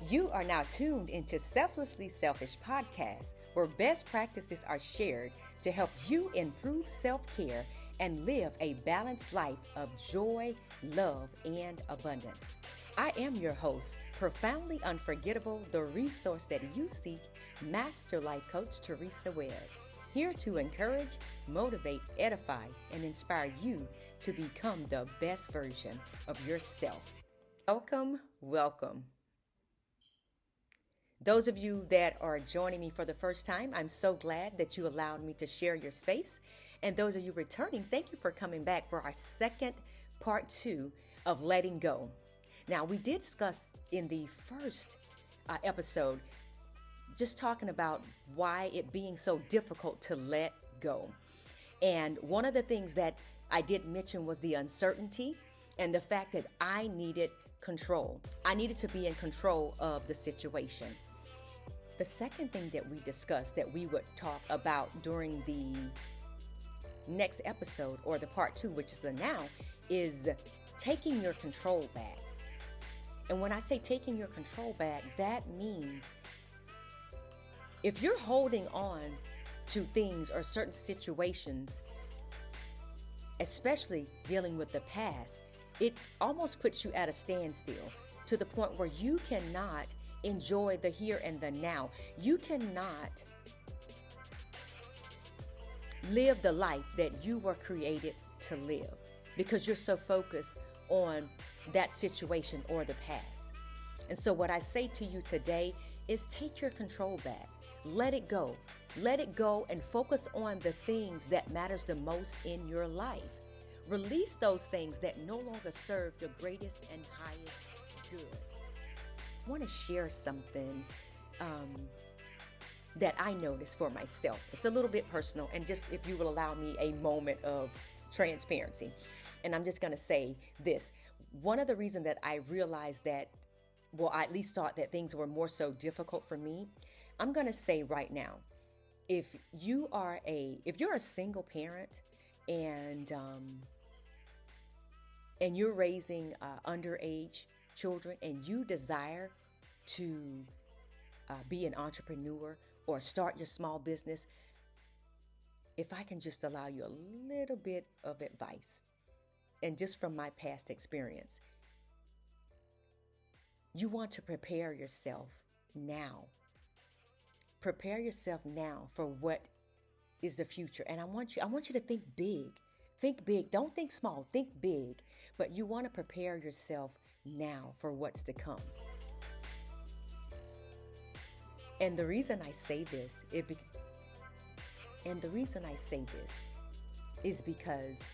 You are now tuned into Selflessly Selfish podcast, where best practices are shared to help you improve self-care and live a balanced life of joy, love, and abundance. I am your host, profoundly unforgettable, the resource that you seek, Master Life Coach Teresa Webb, here to encourage, motivate, edify, and inspire you to become the best version of yourself. Welcome. Those of you that are joining me for the first time, I'm so glad that you allowed me to share your space. And those of you returning, thank you for coming back for our second part 2 of Letting Go. Now, we did discuss in the first episode just talking about why it being so difficult to let go. And one of the things that I did mention was the uncertainty and the fact that I needed control. I needed to be in control of the situation. The second thing that we discussed that we would talk about during the next episode, or the part 2, which is the now, is taking your control back. And when I say taking your control back, that means if you're holding on to things or certain situations, especially dealing with the past, it almost puts you at a standstill to the point where you cannot enjoy the here and the now. You cannot live the life that you were created to live because you're so focused on that situation or the past. And so what I say to you today is take your control back. Let it go. Let it go and focus on the things that matters the most in your life. Release those things that no longer serve your greatest and highest good. I want to share something that I noticed for myself. It's a little bit personal, and just if you will allow me a moment of transparency. And I'm just going to say this. One of the reasons that I realized that, well, I at least thought that things were more so difficult for me, I'm going to say right now, if you're a single parent and you're raising underage children and you desire to be an entrepreneur or start your small business, if I can just allow you a little bit of advice, and just from my past experience, you want to prepare yourself now. Prepare yourself now for what is the future. And I want you to think big. Think big. Don't think small. Think big. But you want to prepare yourself now for what's to come. And the reason I say this is because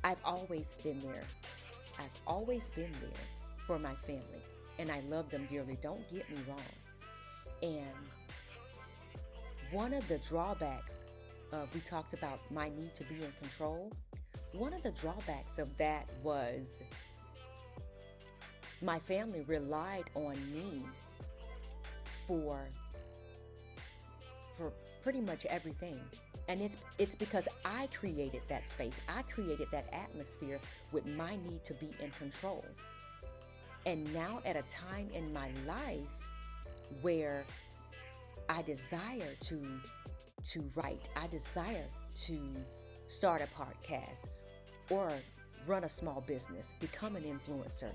I've always been there. I've always been there for my family, and I love them dearly. Don't get me wrong. And one of the drawbacks, we talked about my need to be in control. One of the drawbacks of that was my family relied on me for pretty much everything. And it's because I created that space. I created that atmosphere with my need to be in control. And now at a time in my life where I desire to write, I desire to start a podcast or run a small business, become an influencer,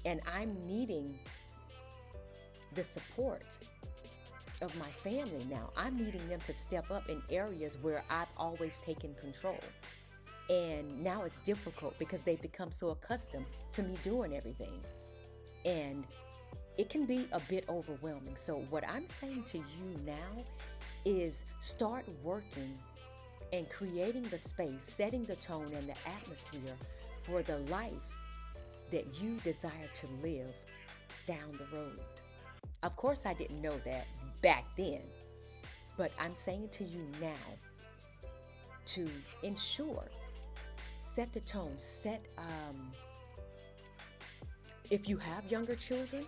and I'm needing the support of my family now. I'm needing them to step up in areas where I've always taken control. And now it's difficult because they've become so accustomed to me doing everything. And it can be a bit overwhelming. So what I'm saying to you now is start working and creating the space, setting the tone and the atmosphere for the life that you desire to live down the road. Of course, I didn't know that back then, but I'm saying to you now to ensure, set the tone, if you have younger children,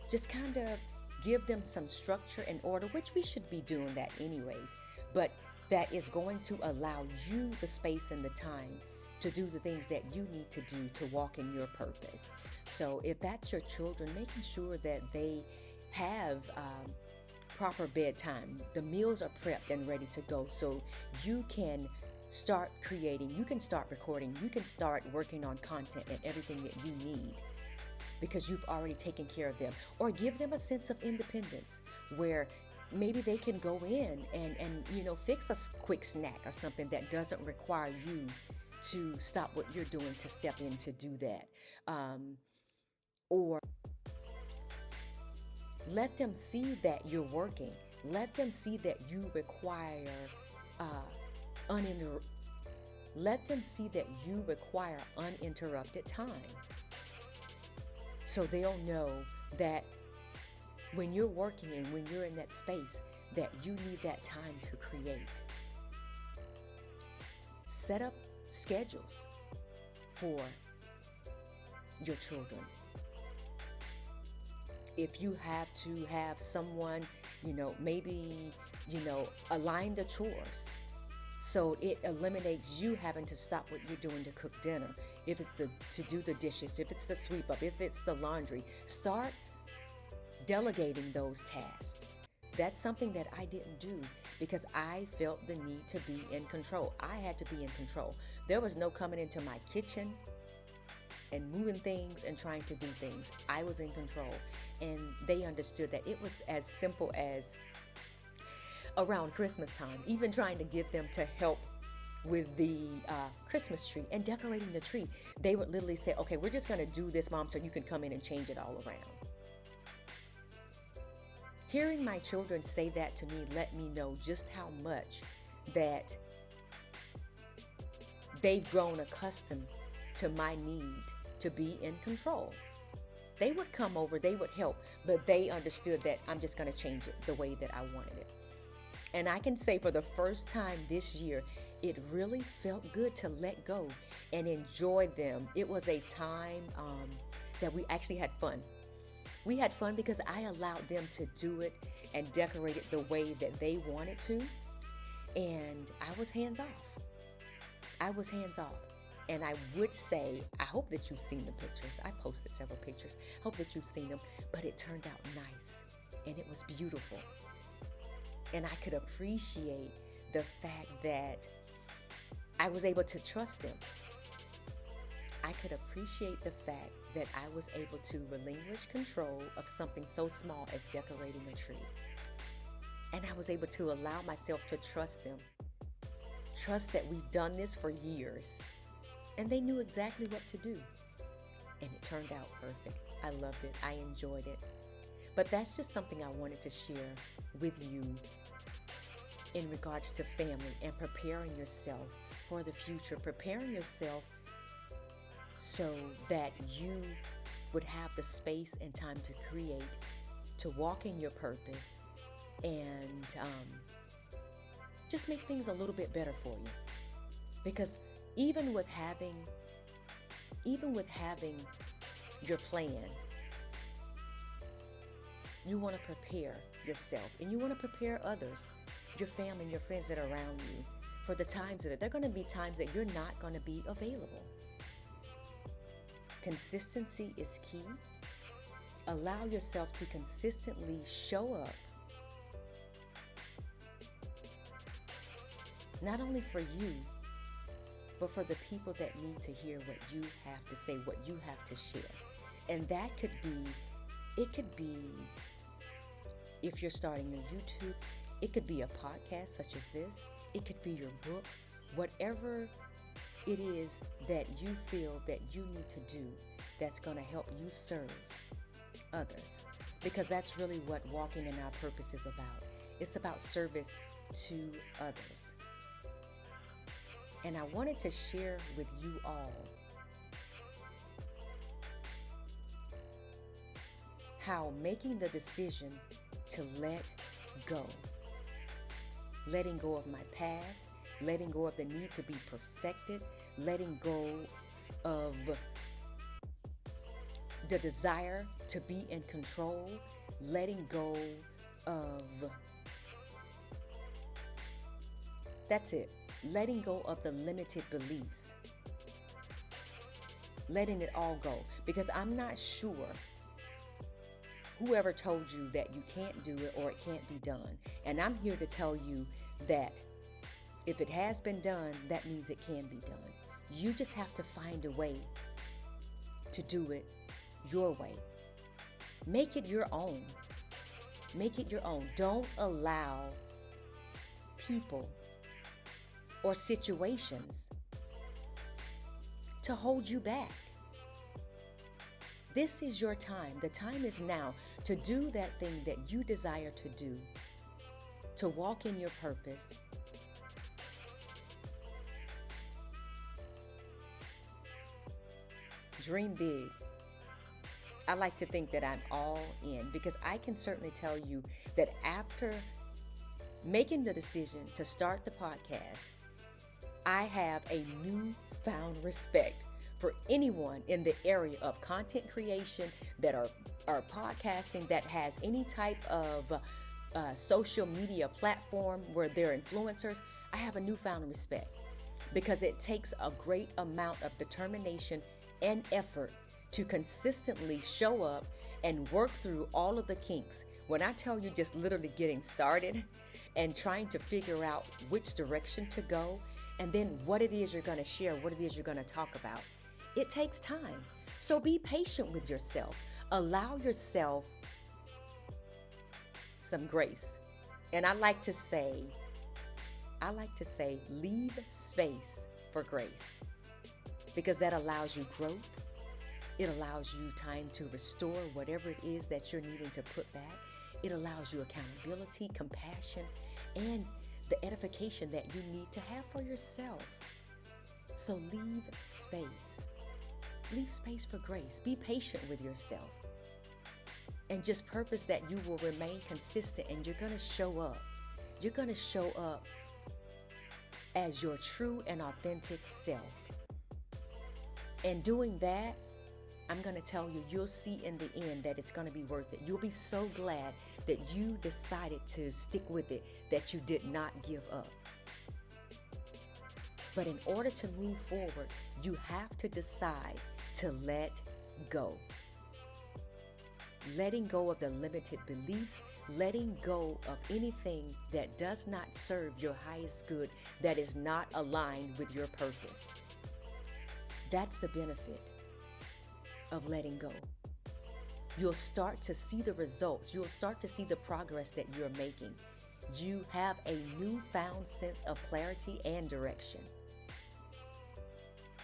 just kind of give them some structure and order, which we should be doing that anyways, but that is going to allow you the space and the time to do the things that you need to do to walk in your purpose. So if that's your children, making sure that they have proper bedtime, the meals are prepped and ready to go, so you can start creating, you can start recording, you can start working on content and everything that you need because you've already taken care of them. Or give them a sense of independence where maybe they can go in and fix a quick snack or something that doesn't require you to stop what you're doing to step in to do that. Or let them see that you're working. Let them see that you require let them see that you require uninterrupted time. So they'll know that when you're working and when you're in that space, that you need that time to create. Set up schedules for your children. If you have to have someone, maybe, align the chores. So it eliminates you having to stop what you're doing to cook dinner. If it's to do the dishes, if it's the sweep up, if it's the laundry, start delegating those tasks. That's something that I didn't do because I felt the need to be in control. I had to be in control. There was no coming into my kitchen and moving things and trying to do things. I was in control, and they understood that it was as simple as around Christmas time, even trying to get them to help with the Christmas tree and decorating the tree. They would literally say, okay, we're just going to do this, Mom, so you can come in and change it all around. Hearing my children say that to me let me know just how much that they've grown accustomed to my need to be in control. They would come over, they would help, but they understood that I'm just going to change it the way that I wanted it. And I can say for the first time this year, it really felt good to let go and enjoy them. It was a time that we actually had fun. We had fun because I allowed them to do it and decorate it the way that they wanted to. And I was hands off. And I would say, I hope that you've seen the pictures. I posted several pictures. I hope that you've seen them. But it turned out nice. And it was beautiful. And I could appreciate the fact that I was able to trust them. I could appreciate the fact that I was able to relinquish control of something so small as decorating a tree. And I was able to allow myself to trust them. Trust that we've done this for years. And they knew exactly what to do. And it turned out perfect. I loved it. I enjoyed it. But that's just something I wanted to share with you in regards to family and preparing yourself for the future, preparing yourself so that you would have the space and time to create, to walk in your purpose, and just make things a little bit better for you. Because even with having your plan, you want to prepare yourself and you want to prepare others, your family and your friends that are around you, for the times that there are going to be times that you're not going to be available. Consistency is key. Allow yourself to consistently show up, not only for you, but for the people that need to hear what you have to say, what you have to share. And that could be if you're starting your YouTube, it could be a podcast such as this, it could be your book, whatever it is that you feel that you need to do that's going to help you serve others. Because that's really what walking in our purpose is about. It's about service to others. And I wanted to share with you all how making the decision to let go, letting go of my past, letting go of the need to be perfected, letting go of the desire to be in control, letting go of, that's it, letting go of the limited beliefs letting it all go. Because I'm not sure whoever told you that you can't do it or it can't be done. And I'm here to tell you that if it has been done, that means it can be done. You just have to find a way to do it your way. Make it your own. Make it your own. Don't allow people or situations to hold you back. This is your time. The time is now to do that thing that you desire to do, to walk in your purpose. Dream big. I like to think that I'm all in, because I can certainly tell you that after making the decision to start the podcast, I have a newfound respect for anyone in the area of content creation that are podcasting, that has any type of social media platform where they're influencers. I have a newfound respect, because it takes a great amount of determination and effort to consistently show up and work through all of the kinks. When I tell you, just literally getting started and trying to figure out which direction to go, and then what it is you're going to share, what it is you're going to talk about. It takes time. So be patient with yourself. Allow yourself some grace. And I like to say, leave space for grace, because that allows you growth. It allows you time to restore whatever it is that you're needing to put back. It allows you accountability, compassion, and the edification that you need to have for yourself. So leave space. Leave space for grace. Be patient with yourself. And just purpose that you will remain consistent, and you're going to show up. You're going to show up as your true and authentic self. And doing that, I'm going to tell you, you'll see in the end that it's going to be worth it. You'll be so glad that you decided to stick with it, that you did not give up. But in order to move forward, you have to decide to let go. Letting go of the limited beliefs, letting go of anything that does not serve your highest good, that is not aligned with your purpose. That's the benefit of letting go. You'll start to see the results. You'll start to see the progress that you're making. You have a newfound sense of clarity and direction,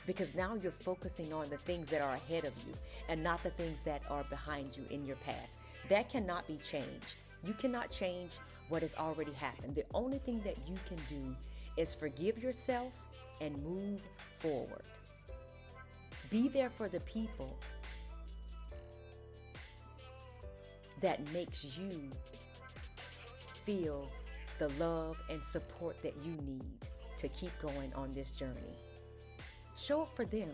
because now you're focusing on the things that are ahead of you and not the things that are behind you in your past. That cannot be changed. You cannot change what has already happened. The only thing that you can do is forgive yourself and move forward. Be there for the people that makes you feel the love and support that you need to keep going on this journey. Show up for them.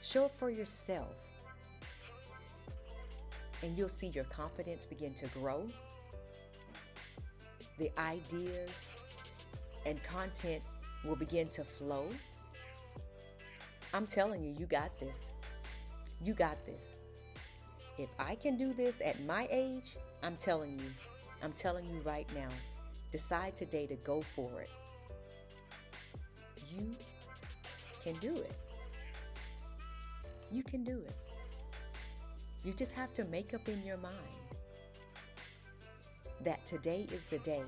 Show up for yourself. And you'll see your confidence begin to grow. The ideas and content will begin to flow. I'm telling you, you got this. You got this. If I can do this at my age, I'm telling you right now, decide today to go for it. You can do it. You can do it. You just have to make up in your mind that today is the day.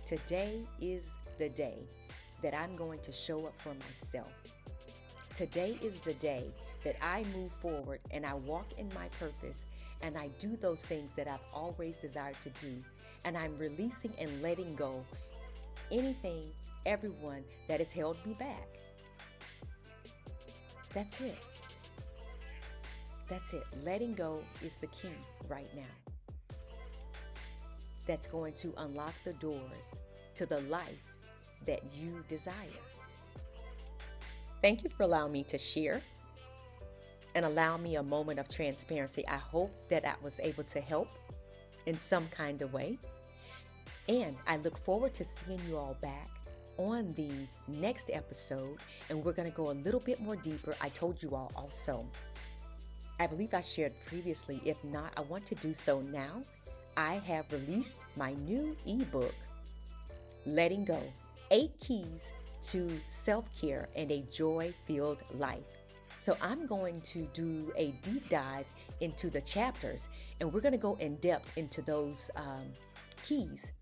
Today is the day that I'm going to show up for myself. Today is the day that I move forward and I walk in my purpose and I do those things that I've always desired to do. And I'm releasing and letting go anything, everyone that has held me back. That's it. That's it. Letting go is the key right now. That's going to unlock the doors to the life that you desire. Thank you for allowing me to share and allow me a moment of transparency. I hope that I was able to help in some kind of way. And I look forward to seeing you all back on the next episode. And we're going to go a little bit more deeper. I told you all also I believe I shared previously. If not, I want to do so now. I have released my new ebook, Letting Go: 8 Keys to Self-Care and a Joy-Filled Life. So I'm going to do a deep dive into the chapters, and we're going to go in depth into those keys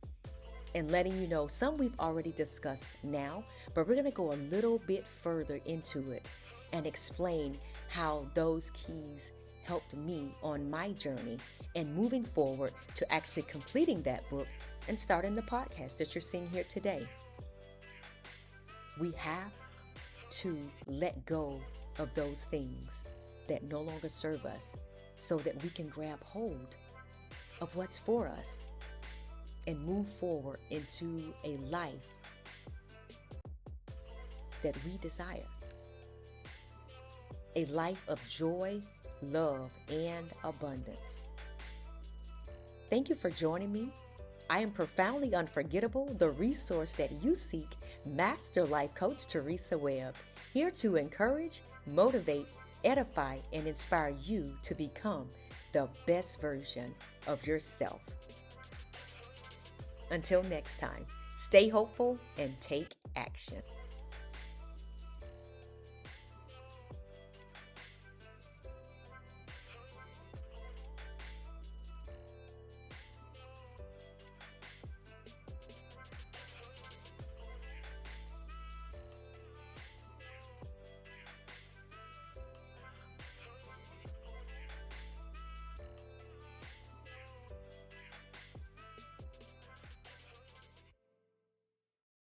and letting you know some we've already discussed now, but we're going to go a little bit further into it and explain how those keys helped me on my journey and moving forward to actually completing that book and starting the podcast that you're seeing here today. We have to let go of those things that no longer serve us so that we can grab hold of what's for us and move forward into a life that we desire. A life of joy, love, and abundance. Thank you for joining me. I am Profoundly Unforgettable, the resource that you seek, Master Life Coach Teresa Webb, here to encourage, motivate, edify, and inspire you to become the best version of yourself. Until next time, stay hopeful and take action.